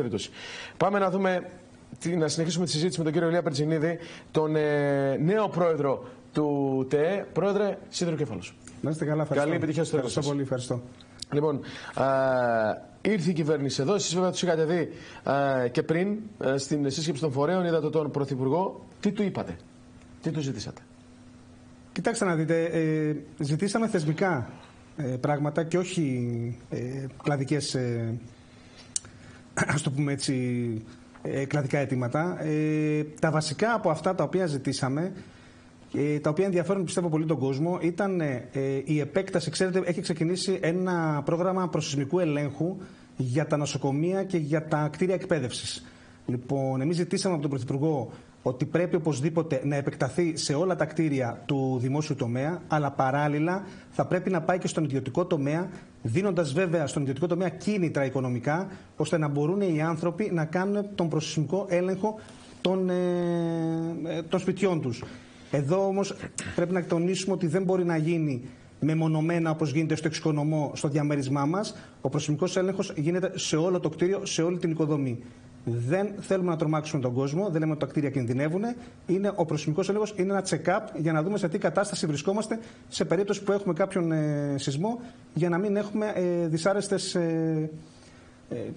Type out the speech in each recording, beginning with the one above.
περίπτωση. Πάμε να δούμε, να συνεχίσουμε τη συζήτηση με τον κύριο Ηλία Περτζινίδη, τον νέο πρόεδρο του ΤΕΕ. Πρόεδρε, σίδερο κέφαλος. Να είστε καλά, ευχαριστώ. Καλή επιτυχία στο έργο σας. Πολύ, ευχαριστώ. Λοιπόν, ήρθε η κυβέρνηση εδώ. Εσείς βέβαια τους είχατε δει και πριν στην σύσκεψη των φορέων. Είδατε τον Πρωθυπουργό. Τι του είπατε, τι του ζητήσατε? Κοιτάξτε να δείτε, ζητήσαμε θεσμικά πράγματα και όχι κλαδικές, ας το πούμε έτσι, κλαδικά αιτήματα. Τα βασικά από αυτά τα οποία ζητήσαμε, τα οποία ενδιαφέρουν πιστεύω πολύ τον κόσμο, ήταν η επέκταση. Ξέρετε, έχει ξεκινήσει ένα πρόγραμμα προσεισμικού ελέγχου για τα νοσοκομεία και για τα κτίρια εκπαίδευσης. Λοιπόν, εμείς ζητήσαμε από τον Πρωθυπουργό ότι πρέπει οπωσδήποτε να επεκταθεί σε όλα τα κτίρια του δημόσιου τομέα, αλλά παράλληλα θα πρέπει να πάει και στον ιδιωτικό τομέα, δίνοντας βέβαια στον ιδιωτικό τομέα κίνητρα οικονομικά, ώστε να μπορούν οι άνθρωποι να κάνουν τον προσεισμικό έλεγχο των σπιτιών τους. Εδώ όμως πρέπει να τονίσουμε ότι δεν μπορεί να γίνει μεμονωμένα όπως γίνεται στο εξοικονομό, στο διαμέρισμά μας. Ο προσεισμικός έλεγχος γίνεται σε όλο το κτίριο, σε όλη την οικοδομή. Δεν θέλουμε να τρομάξουμε τον κόσμο, δεν λέμε ότι τα κτίρια κινδυνεύουν. Ο προσεισμικός έλεγχος είναι ένα check-up για να δούμε σε τι κατάσταση βρισκόμαστε σε περίπτωση που έχουμε κάποιον σεισμό, για να μην έχουμε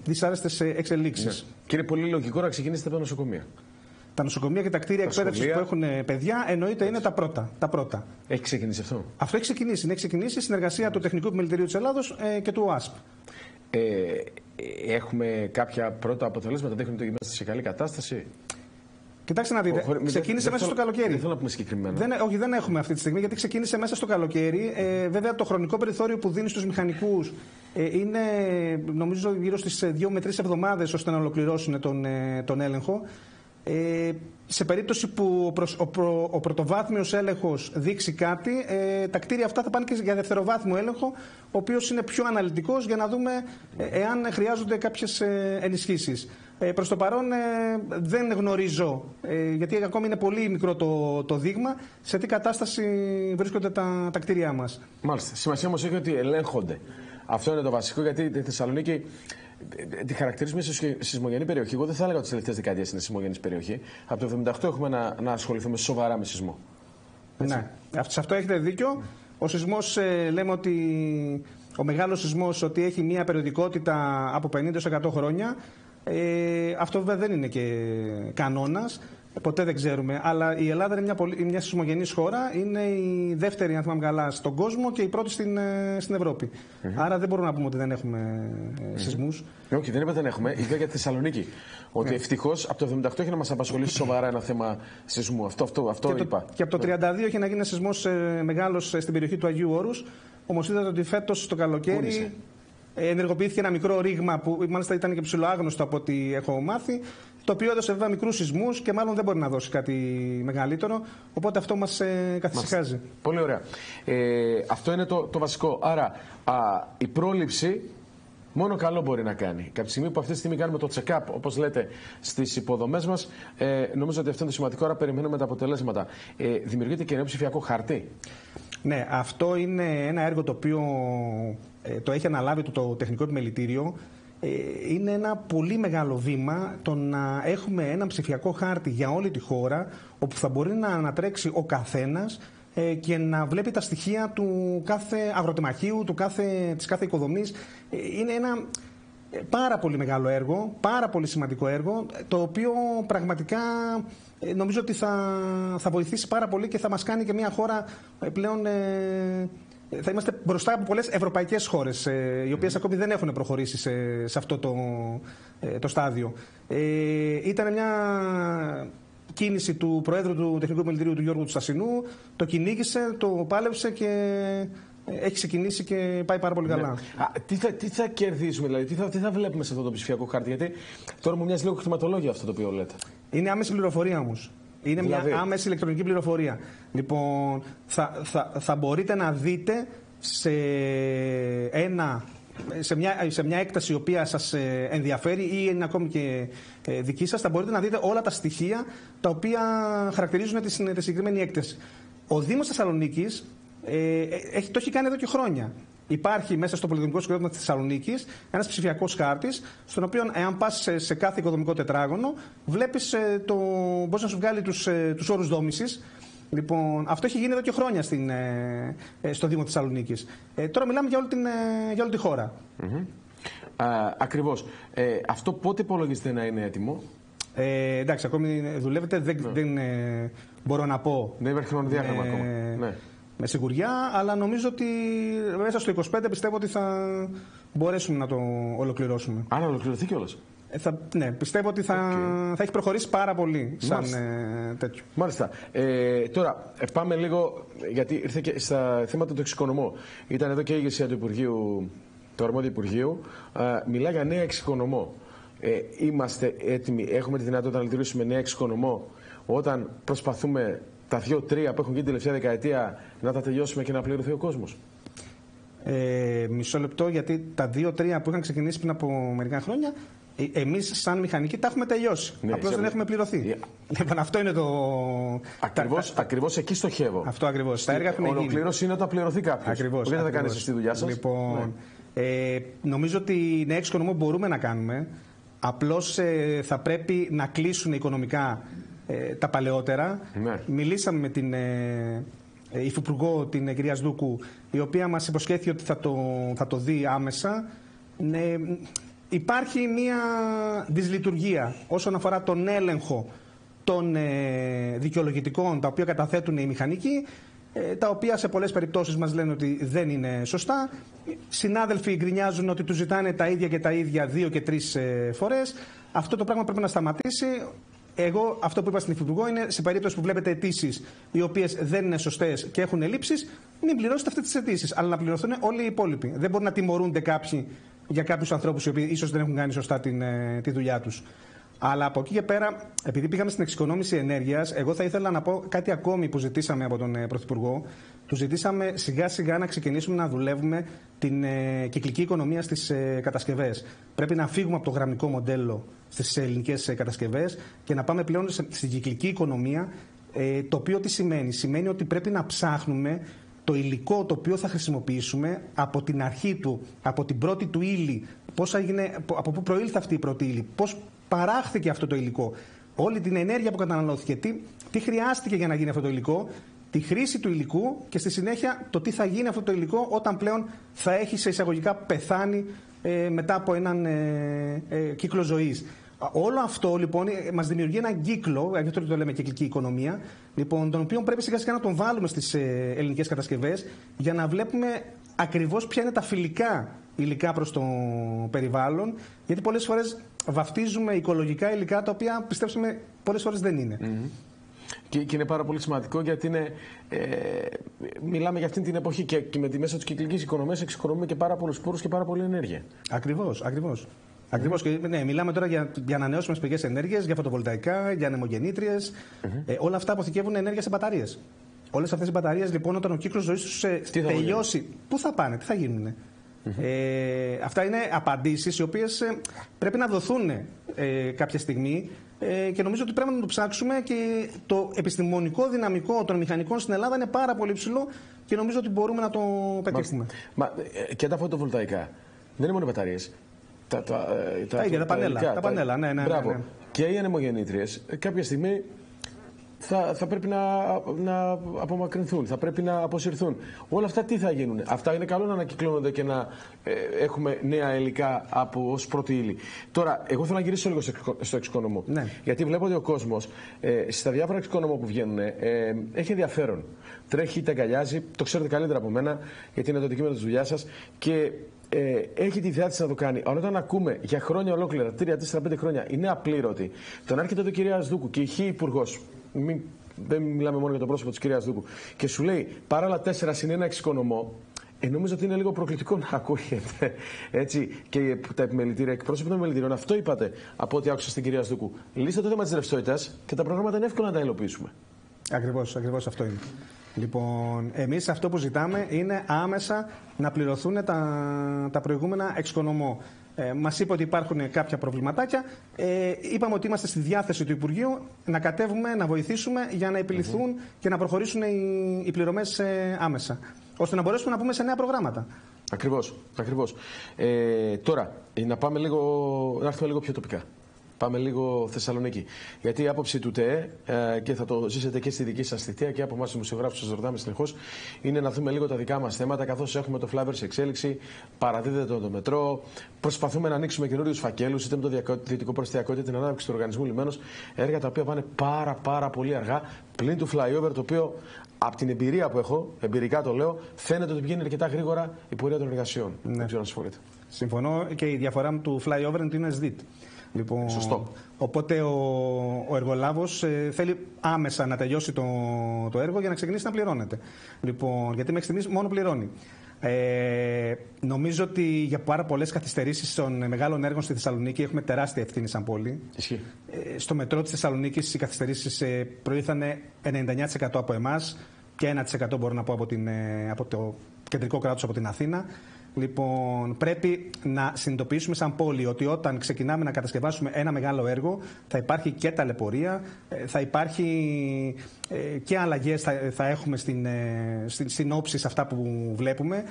δυσάρεστες εξελίξεις. Ναι. Και είναι πολύ λογικό να ξεκινήσετε από τα νοσοκομεία. Τα νοσοκομεία και τα κτίρια εκπαίδευσης που έχουν παιδιά, εννοείται είναι τα πρώτα. Έχει ξεκινήσει αυτό? Αυτό έχει ξεκινήσει. Έχει ξεκινήσει η συνεργασία του Τεχνικού Επιμελητηρίου της Ελλάδος και του ΟΑΣΠ. Έχουμε κάποια πρώτα αποτελέσματα, δείχνουν ότι είμαστε σε καλή κατάσταση? Κοιτάξτε να δείτε, ξεκίνησε μέσα στο καλοκαίρι. Δεν θέλω να πούμε συγκεκριμένα. Όχι, δεν έχουμε αυτή τη στιγμή, γιατί ξεκίνησε μέσα στο καλοκαίρι. Βέβαια, το χρονικό περιθώριο που δίνει στους μηχανικούς είναι, νομίζω, γύρω στις 2 με 3 εβδομάδες ώστε να ολοκληρώσουν τον έλεγχο. Σε περίπτωση που ο πρωτοβάθμιος έλεγχος δείξει κάτι, τα κτίρια αυτά θα πάνε και για δευτεροβάθμιο έλεγχο, ο οποίος είναι πιο αναλυτικός, για να δούμε εάν χρειάζονται κάποιες ενισχύσεις. Προς το παρόν δεν γνωρίζω, γιατί ακόμη είναι πολύ μικρό το δείγμα, σε τι κατάσταση βρίσκονται τα κτίρια μας. Μάλιστα. Σημασία όμως έχει ότι ελέγχονται. Αυτό είναι το βασικό, γιατί τη Θεσσαλονίκη τη χαρακτηρίζουμε σεισμογενή περιοχή. Εγώ δεν θα έλεγα ότι τις τελευταίες δεκαετίες είναι σεισμογενής περιοχή. Από το 1978 έχουμε να ασχοληθούμε σοβαρά με σεισμό. Έτσι. Ναι, σε αυτό έχετε δίκιο. Ο σεισμός, λέμε ότι ο μεγάλος σεισμός ότι έχει μια περιοδικότητα από 50-100 χρόνια. Αυτό βέβαια δεν είναι και κανόνας. Ποτέ δεν ξέρουμε. Αλλά η Ελλάδα είναι μια σεισμογενής χώρα. Είναι η δεύτερη, αν θυμάμαι καλά, στον κόσμο και η πρώτη στην Ευρώπη. Άρα δεν μπορούμε να πούμε ότι δεν έχουμε σεισμούς. Όχι, δεν είπα δεν έχουμε. Είπα για τη Θεσσαλονίκη. Ότι ευτυχώς από το 1978 έχει να μας απασχολήσει σοβαρά ένα θέμα σεισμού. Αυτό είπα. Και από το 1932 έχει να γίνει ένα σεισμός μεγάλος στην περιοχή του Αγίου Όρους. Όμως είδατε ότι φέτος το καλοκαίρι ενεργοποιήθηκε ένα μικρό ρήγμα που μάλιστα ήταν και ψηλοάγνωστο από ό,τι έχω μάθει, το οποίο έδωσε βέβαια μικρούς σεισμούς και μάλλον δεν μπορεί να δώσει κάτι μεγαλύτερο. Οπότε αυτό μας καθησυχάζει. Πολύ ωραία. Αυτό είναι το βασικό. Άρα η πρόληψη μόνο καλό μπορεί να κάνει. Κάποια στιγμή που αυτή τη στιγμή κάνουμε το check-up, όπως λέτε, στις υποδομές μας, νομίζω ότι αυτό είναι το σημαντικό. Άρα περιμένουμε τα αποτελέσματα. Δημιουργείται και ένα ψηφιακό χαρτί. Ναι, αυτό είναι ένα έργο το οποίο το έχει αναλάβει το Τεχνικό Επιμελητήριο. Είναι ένα πολύ μεγάλο βήμα το να έχουμε ένα ψηφιακό χάρτη για όλη τη χώρα, όπου θα μπορεί να ανατρέξει ο καθένας και να βλέπει τα στοιχεία του κάθε αγροτεμαχίου, της κάθε οικοδομής. Είναι ένα πάρα πολύ μεγάλο έργο, πάρα πολύ σημαντικό έργο, το οποίο πραγματικά νομίζω ότι θα βοηθήσει πάρα πολύ και θα μας κάνει και μια χώρα πλέον. Θα είμαστε μπροστά από πολλές ευρωπαϊκές χώρες, οι οποίες ακόμη δεν έχουν προχωρήσει σε αυτό το στάδιο. Ήταν μια κίνηση του Προέδρου του Τεχνικού Επιμελητηρίου, του Γιώργου Στασινού, το κυνήγησε, το πάλεψε και έχει ξεκινήσει και πάει πάρα πολύ καλά. Τι θα κερδίσουμε, δηλαδή, τι θα βλέπουμε σε αυτό το ψηφιακό χάρτη? Γιατί τώρα μου μοιάζει λίγο χρηματολόγιο αυτό το οποίο λέτε. Είναι άμεση πληροφορία όμως. Είναι μια άμεση ηλεκτρονική πληροφορία. Λοιπόν, θα μπορείτε να δείτε σε μια έκταση η οποία σας ενδιαφέρει ή είναι ακόμη και δική σας, θα μπορείτε να δείτε όλα τα στοιχεία τα οποία χαρακτηρίζουν τη συγκεκριμένη έκταση. Ο Δήμος Θεσσαλονίκης το έχει κάνει εδώ και χρόνια. Υπάρχει μέσα στο πολυδομικό συγκρότημα της Θεσσαλονίκης ένας ψηφιακός χάρτης, στον οποίο, εάν πας σε κάθε οικοδομικό τετράγωνο, βλέπεις πώς να σου βγάλει τους όρους δόμησης. Λοιπόν, αυτό έχει γίνει εδώ και χρόνια στο Δήμο της Θεσσαλονίκης. Τώρα μιλάμε για όλη τη χώρα. Ακριβώς. Αυτό πότε υπολογίζεται να είναι έτοιμο? Εντάξει, ακόμη δουλεύετε, δεν μπορώ να πω. Δεν υπάρχει χρονοδιάγραμμα ακόμα. Ναι. Με σιγουριά, αλλά νομίζω ότι μέσα στο 25 πιστεύω ότι θα μπορέσουμε να το ολοκληρώσουμε. Αν ολοκληρωθεί κιόλας. Ναι, πιστεύω ότι θα έχει προχωρήσει πάρα πολύ σαν τέτοιο. Μάλιστα. Τώρα πάμε λίγο, γιατί ήρθε και στα θέματα του εξοικονομώ. Ήταν εδώ και η ηγεσία του Υπουργείου, του αρμόδιου Υπουργείου. Μιλά για νέα εξοικονομώ. Είμαστε έτοιμοι, έχουμε τη δυνατότητα να λειτουργήσουμε νέα εξοικονομώ όταν προσπαθούμε τα 2-3 που έχουν γίνει την τελευταία δεκαετία να τα τελειώσουμε και να πληρωθεί ο κόσμος? Μισό λεπτό, γιατί τα 2-3 που είχαν ξεκινήσει πριν από μερικά χρόνια, εμείς σαν μηχανικοί τα έχουμε τελειώσει. Ναι, απλώς δεν έχουμε πληρωθεί. Λοιπόν, αυτό είναι το. Ακριβώς εκεί στοχεύω. Αυτό ακριβώς. Τα έργα έχουν γίνει. Ολοκλήρωση είναι όταν πληρωθεί κάποιος. Ακριβώς. Δεν θα κάνεις εσύ τη δουλειά σας. Λοιπόν, νομίζω ότι νέα εξοικονομώ μπορούμε να κάνουμε. Απλώς θα πρέπει να κλείσουν οικονομικά τα παλαιότερα. Ναι. Μιλήσαμε με την υφυπουργό, την κυρία Σδούκου, η οποία μας υποσχέθηκε ότι θα το δει άμεσα. Υπάρχει μια δυσλειτουργία όσον αφορά τον έλεγχο των δικαιολογητικών τα οποία καταθέτουν οι μηχανικοί, τα οποία σε πολλές περιπτώσεις μας λένε ότι δεν είναι σωστά. Συνάδελφοι γκρινιάζουν ότι τους ζητάνε τα ίδια και τα ίδια 2 και 3 φορές. Αυτό το πράγμα πρέπει να σταματήσει. Εγώ αυτό που είπα στην Υφυπουργό είναι, σε περίπτωση που βλέπετε αιτήσεις οι οποίες δεν είναι σωστές και έχουν ελλείψεις, μην πληρώσετε αυτές τις αιτήσεις, αλλά να πληρωθούν όλοι οι υπόλοιποι. Δεν μπορούν να τιμωρούνται κάποιοι για κάποιους ανθρώπους οι οποίοι ίσως δεν έχουν κάνει σωστά τη δουλειά τους. Αλλά από εκεί και πέρα, επειδή πήγαμε στην εξοικονόμηση ενέργειας, εγώ θα ήθελα να πω κάτι ακόμη που ζητήσαμε από τον Πρωθυπουργό. Του ζητήσαμε σιγά σιγά να ξεκινήσουμε να δουλεύουμε την κυκλική οικονομία στις κατασκευές. Πρέπει να φύγουμε από το γραμμικό μοντέλο στις ελληνικές κατασκευές και να πάμε πλέον στην κυκλική οικονομία. Το οποίο τι σημαίνει? Σημαίνει ότι πρέπει να ψάχνουμε το υλικό το οποίο θα χρησιμοποιήσουμε από την αρχή του, από την πρώτη του ύλη, από πού προήλθε αυτή η πρώτη ύλη, πώς παράχθηκε αυτό το υλικό, όλη την ενέργεια που καταναλώθηκε, τι χρειάστηκε για να γίνει αυτό το υλικό, τη χρήση του υλικού και στη συνέχεια το τι θα γίνει αυτό το υλικό όταν πλέον θα έχει σε εισαγωγικά πεθάνει μετά από έναν κύκλο ζωής. Όλο αυτό λοιπόν μας δημιουργεί έναν κύκλο, γι' αυτό το λέμε κυκλική οικονομία, λοιπόν, τον οποίο πρέπει σιγά σιγά να τον βάλουμε στις ελληνικές κατασκευές για να βλέπουμε ακριβώς ποια είναι τα φιλικά υλικά προς το περιβάλλον, γιατί πολλές φορές βαφτίζουμε οικολογικά υλικά τα οποία πιστέψαμε πολλές φορές δεν είναι. Και είναι πάρα πολύ σημαντικό, γιατί μιλάμε για αυτή την εποχή και με τη μέσα της κυκλικής οικονομίας εξοικονομούμε και πάρα πολλούς πόρους και πάρα πολλή ενέργεια. Ακριβώς. Και, ναι, μιλάμε τώρα για ανανεώσιμες πηγές ενέργειας, για φωτοβολταϊκά, για ανεμογεννήτριες. Όλα αυτά αποθηκεύουν ενέργεια σε μπαταρίες. Όλες αυτές οι μπαταρίες λοιπόν, όταν ο κύκλος ζωής τους τελειώσει, πού θα πάνε, τι θα γίνουν? Αυτά είναι απαντήσεις οι οποίες πρέπει να δοθούν κάποια στιγμή και νομίζω ότι πρέπει να το ψάξουμε, και το επιστημονικό δυναμικό των μηχανικών στην Ελλάδα είναι πάρα πολύ ψηλό και νομίζω ότι μπορούμε να το πετύχουμε. Και τα φωτοβολταϊκά δεν είναι μόνο μπαταρίες. Τα ίδια, τα πανέλα. Ναι. Και οι ανεμογεννήτριες κάποια στιγμή θα πρέπει να απομακρυνθούν, θα πρέπει να αποσυρθούν. Όλα αυτά τι θα γίνουν? Αυτά είναι καλό να ανακυκλώνονται και να έχουμε νέα υλικά ως πρώτη ύλη. Τώρα, εγώ θέλω να γυρίσω λίγο στο εξοικονομώ. Ναι. Γιατί βλέπω ότι ο κόσμος στα διάφορα εξοικονομώ που βγαίνουν έχει ενδιαφέρον. Τρέχει, τα αγκαλιάζει, το ξέρετε καλύτερα από μένα, γιατί είναι το αντικείμενο της δουλειάς σας. Και έχει τη διάθεση να το κάνει. Αλλά όταν ακούμε για χρόνια ολόκληρα, 3, 4, 5 χρόνια, είναι απλήρωτη. Τον έρχεται εδώ η κυρία Σδούκου και η χή υπουργός. Δεν μιλάμε μόνο για το πρόσωπο της κυρίας Σδούκου. Και σου λέει παράλληλα 4 συν 1 εξοικονομώ. Νομίζω ότι είναι λίγο προκλητικό να ακούγεται έτσι και τα επιμελητήρια, εκπρόσωποι των επιμελητήριων. Αυτό είπατε από ό,τι άκουσα στην κυρία Σδούκου. Λύστε το θέμα της ρευστότητας και τα προγράμματα είναι εύκολο να τα υλοποιήσουμε. Ακριβώς αυτό είναι. Λοιπόν, εμείς αυτό που ζητάμε είναι άμεσα να πληρωθούν τα προηγούμενα εξοικονομώ. Μας είπε ότι υπάρχουν κάποια προβληματάκια. Είπαμε ότι είμαστε στη διάθεση του Υπουργείου να κατέβουμε, να βοηθήσουμε για να επιληθούν και να προχωρήσουν οι πληρωμές άμεσα, ώστε να μπορέσουμε να πούμε σε νέα προγράμματα. Ακριβώς. Τώρα, να έρθουμε λίγο πιο τοπικά. Πάμε λίγο Θεσσαλονίκη. Γιατί η άποψη του ΤΕΕ, και θα το ζήσετε και στη δική σας θητεία και από εμάς τους δημοσιογράφους, σας ρωτάμε συνεχώς, είναι να δούμε λίγο τα δικά μας θέματα, καθώς έχουμε το flyover σε εξέλιξη, παραδίδεται το μετρό, προσπαθούμε να ανοίξουμε καινούριους φακέλους, είτε με το δυτικό προαστιακό είτε την ανάπτυξη του οργανισμού λιμένος, έργα τα οποία πάνε πάρα πολύ αργά, πλην του flyover, το οποίο από την εμπειρία που έχω, εμπειρικά το λέω, φαίνεται ότι πηγαίνει αρκετά γρήγορα η πορεία των εργασιών. Ναι. Δεν ξέρω αν συμφωνείτε. Συμφωνώ, και η διαφορά του flyover είναι ότι είναι ΣΔΙΤ. Λοιπόν, σωστό. Οπότε ο εργολάβος θέλει άμεσα να τελειώσει το έργο για να ξεκινήσει να πληρώνεται. Λοιπόν, γιατί μέχρι στιγμής μόνο πληρώνει. Νομίζω ότι για πάρα πολλές καθυστερήσεις των μεγάλων έργων στη Θεσσαλονίκη έχουμε τεράστια ευθύνη σαν πόλη. Ισχύει. Στο μετρό της Θεσσαλονίκης οι καθυστερήσεις προήλθαν 99% από εμάς και 1% μπορώ να πω από το κεντρικό κράτος, από την Αθήνα. Λοιπόν, πρέπει να συνειδητοποιήσουμε σαν πόλη ότι όταν ξεκινάμε να κατασκευάσουμε ένα μεγάλο έργο θα υπάρχει και ταλαιπωρία, θα υπάρχει και αλλαγές θα έχουμε στην όψη σε αυτά που βλέπουμε.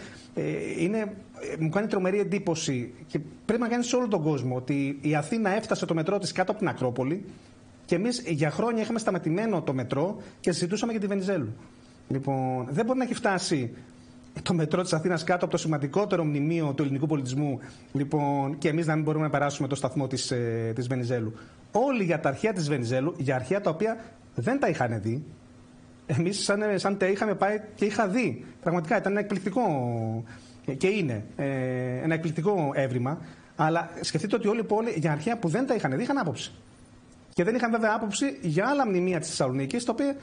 Μου κάνει τρομερή εντύπωση και πρέπει να κάνει σε όλο τον κόσμο ότι η Αθήνα έφτασε το μετρό της κάτω από την Ακρόπολη και εμείς για χρόνια είχαμε σταματημένο το μετρό και συζητούσαμε για τη Βενιζέλου. Λοιπόν, δεν μπορεί να έχει φτάσει το μετρό της Αθήνας κάτω από το σημαντικότερο μνημείο του ελληνικού πολιτισμού, λοιπόν, και εμείς να μην μπορούμε να περάσουμε το σταθμό της Βενιζέλου. Όλοι για τα αρχαία της Βενιζέλου, για αρχαία τα οποία δεν τα είχαν δει. Εμείς σαν ΤΕ είχαμε πάει και είχα δει. Πραγματικά ήταν ένα εκπληκτικό, και είναι ένα εκπληκτικό έβριμα. Αλλά σκεφτείτε ότι όλοι οι πόλοι για αρχαία που δεν τα είχαν δει είχαν άποψη. Και δεν είχαν βέβαια άποψη για άλλα μνημεία της Θεσσαλονίκης, τα οποία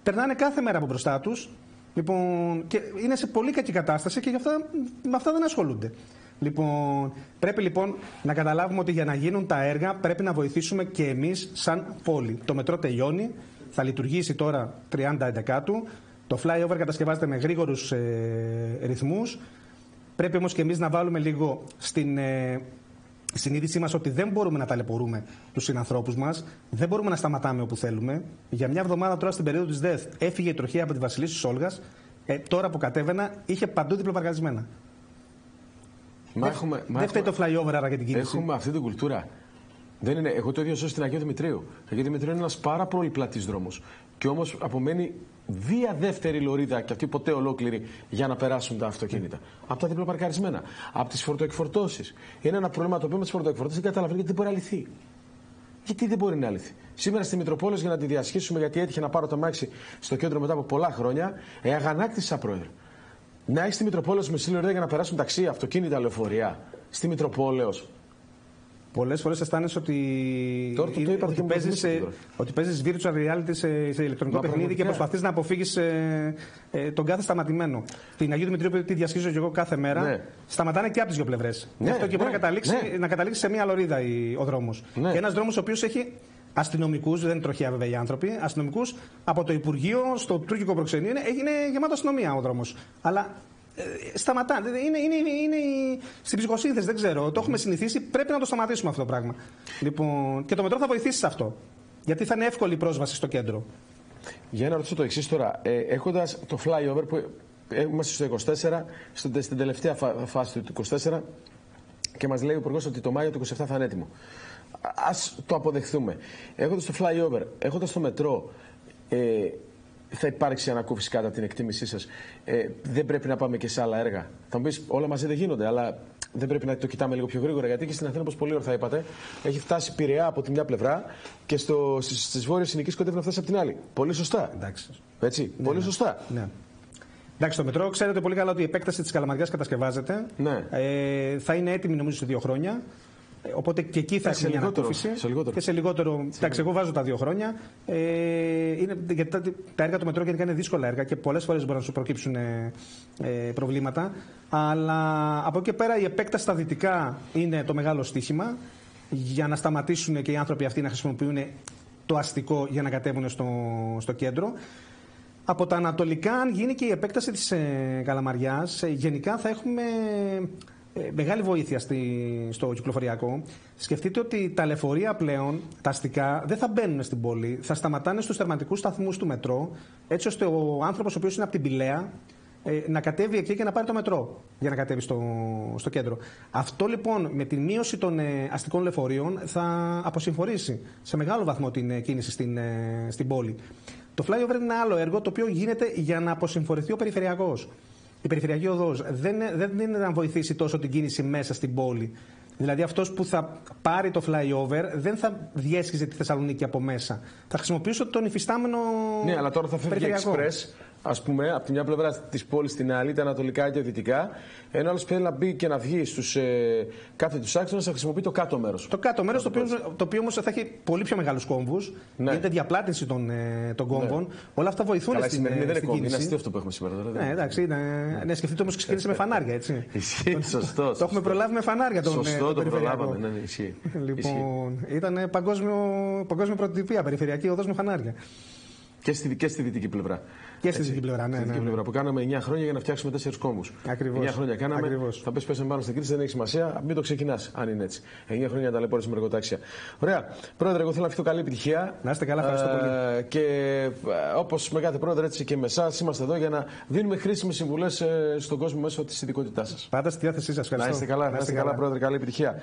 περνάνε κάθε μέρα από μπροστά τους. Λοιπόν, και είναι σε πολύ κακή κατάσταση και με αυτά δεν ασχολούνται. Λοιπόν, πρέπει λοιπόν να καταλάβουμε ότι για να γίνουν τα έργα πρέπει να βοηθήσουμε και εμείς σαν πόλη. Το μετρό τελειώνει, θα λειτουργήσει τώρα 30/11. Το flyover κατασκευάζεται με γρήγορους ρυθμούς. Πρέπει όμως και εμείς να βάλουμε λίγο στην συνείδησή μας ότι δεν μπορούμε να ταλαιπωρούμε τους συνανθρώπους μας, δεν μπορούμε να σταματάμε όπου θέλουμε. Για μια εβδομάδα τώρα στην περίοδο της ΔΕΘ έφυγε η τροχιά από τη Βασιλής της Όλγας. Τώρα που κατέβαινα είχε παντού διπλοπαρκαρισμένα. Δεν φταίει το flyover άρα για την κίνηση. Έχουμε αυτή την κουλτούρα. Δεν είναι, εγώ το ίδιο ζω στην Αγίου Δημητρίου. Η Αγίου Δημητρίου είναι ένας πάρα πολύ πλατής δρόμος. Και όμως απομένει βία δεύτερη λωρίδα, και αυτή ποτέ ολόκληρη, για να περάσουν τα αυτοκίνητα. Από τα διπλοπαρκαρισμένα, από τις φορτοεκφορτώσεις. Είναι ένα πρόβλημα το οποίο με τις φορτοεκφορτώσεις δεν καταλαβαίνει γιατί δεν μπορεί να λυθεί. Γιατί δεν μπορεί να λυθεί. Σήμερα στη Μητροπόλεως, για να τη διασχίσουμε, γιατί έτυχε να πάρω το αμάξι στο κέντρο μετά από πολλά χρόνια, αγανάκτησα, πρόεδρε. Να έχει στη Μητροπόλεως μισή λωρίδα για να περάσουν ταξί, αυτοκίνητα, λεωφορεία. Στη Μητροπόλεως. Πολλές φορές αισθάνεσαι ότι παίζεις virtual reality σε ηλεκτρονικό παιχνίδι και προσπαθείς να αποφύγεις τον κάθε σταματημένο. Την Αγίου Δημητρίου που τη διασχίζω και εγώ κάθε μέρα, ναι, σταματάνε και από τις δύο πλευρές. Ναι, αυτό και μπορεί να καταλήξει σε μία λωρίδα ο δρόμος. Ναι. Και ένας δρόμος ο οποίος έχει αστυνομικούς, δεν είναι τροχιά βέβαια οι άνθρωποι, αστυνομικούς από το Υπουργείο στο τουρκικό προξενείο, είναι γεμάτο αστυνομία ο δρόμος. Αλλά σταματάνε. Είναι στην ψυχοσύνθεση, δεν ξέρω. Το έχουμε συνηθίσει. Πρέπει να το σταματήσουμε αυτό το πράγμα. Λοιπόν, και το μετρό θα βοηθήσει σε αυτό. Γιατί θα είναι εύκολη η πρόσβαση στο κέντρο. Για να ρωτήσω το εξής τώρα. Έχοντας το flyover που είμαστε στο 24, στην τελευταία φάση του 24, και μας λέει ο Υπουργός ότι το Μάιο του 27 θα είναι έτοιμο. Ας το αποδεχθούμε. Έχοντας το flyover, έχοντας το μετρό, θα υπάρξει ανακούφιση κατά την εκτίμησή σας? Δεν πρέπει να πάμε και σε άλλα έργα? Θα μου πεις, όλα μαζί δεν γίνονται, αλλά δεν πρέπει να το κοιτάμε λίγο πιο γρήγορα? Γιατί και στην Αθήνα, όπως πολύ ορθά είπατε, έχει φτάσει Πειραιά από τη μια πλευρά και στις βόρειες συνοικίες κοντεύει να φτάσει από την άλλη. Πολύ σωστά. Εντάξει. Έτσι, ναι, πολύ σωστά. Ναι. Εντάξει, το μετρό ξέρετε πολύ καλά ότι η επέκταση της Καλαμαριάς κατασκευάζεται. Ναι. Θα είναι έτοιμη νομίζω σε 2 χρόνια. Οπότε και εκεί θα έχει μια ανακούφιση. Και σε λιγότερο. Εντάξει, εγώ βάζω τα 2 χρόνια. Γιατί τα έργα του μετρό γενικά είναι δύσκολα έργα και πολλές φορές μπορεί να σου προκύψουν προβλήματα. Αλλά από εκεί και πέρα η επέκταση στα δυτικά είναι το μεγάλο στοίχημα για να σταματήσουν και οι άνθρωποι αυτοί να χρησιμοποιούν το αστικό για να κατέβουν στο κέντρο. Από τα ανατολικά, αν γίνει και η επέκταση της Καλαμαριάς, γενικά θα έχουμε μεγάλη βοήθεια στο κυκλοφοριακό. Σκεφτείτε ότι τα λεωφορεία πλέον, τα αστικά, δεν θα μπαίνουν στην πόλη, θα σταματάνε στους τερματικούς σταθμούς του μετρό, έτσι ώστε ο άνθρωπος ο οποίος είναι από την Πηλαία να κατέβει εκεί και να πάρει το μετρό για να κατέβει στο κέντρο. Αυτό λοιπόν με τη μείωση των αστικών λεωφορείων θα αποσυμφορήσει σε μεγάλο βαθμό την κίνηση στην πόλη. Το flyover είναι ένα άλλο έργο το οποίο γίνεται για να αποσυμφορηθεί ο περιφερειακός. Η περιφερειακή οδός δεν είναι να βοηθήσει τόσο την κίνηση μέσα στην πόλη. Δηλαδή αυτός που θα πάρει το flyover δεν θα διέσχιζε τη Θεσσαλονίκη από μέσα. Θα χρησιμοποιήσω τον υφιστάμενο. Ναι, αλλά τώρα θα φεύγει εξπρές, ας πούμε, από τη μια πλευρά της πόλης στην άλλη, τα ανατολικά και δυτικά. Ενώ άλλος θέλει να μπει και να βγει στους κάθετους άξονες, θα χρησιμοποιεί το κάτω μέρος. Το κάτω μέρος, το οποίο όμως θα έχει πολύ πιο μεγάλους κόμβους. Ναι. Γίνεται διαπλάτηση των κόμβων. Ναι. Όλα αυτά βοηθούν στην κίνηση. Δεν είναι κόμβοι, είναι αστείο αυτό που έχουμε σήμερα. Ναι, εντάξει, ναι, σκεφτείτε όμως ξεκίνησε με φανάρια, έτσι. Σωστό. Το έχουμε προλάβει με φανάρια τον Σωστό, το προλάβαμε. Ναι, ισχύει. Λοιπόν, ήταν παγκόσμια πρωτοτυπία, περιφερειακή οδός με φανάρια. Και στη δυτική πλευρά. Και στη δυτική πλευρά, ναι. Πλευρά, που κάναμε 9 χρόνια για να φτιάξουμε 4 κόμβους. Ακριβώς. 9 χρόνια κάναμε. Ακριβώς. Θα πες πέσαμε πάνω στην κρίση, δεν έχει σημασία. Μην το ξεκινάς, αν είναι έτσι. 9 χρόνια ταλαιπώρηση με εργοτάξια. Ωραία. Πρόεδρε, εγώ θέλω να ευχηθώ καλή επιτυχία. Να είστε καλά, ευχαριστώ πολύ. Και όπως με κάθε πρόεδρε, έτσι και με εσάς, είμαστε εδώ για να δίνουμε χρήσιμες συμβουλές στον κόσμο μέσω της ειδικότητάς σας. Πάντα στη διάθεσή σας. Να είστε καλά, πρόεδρε, καλή επιτυχία.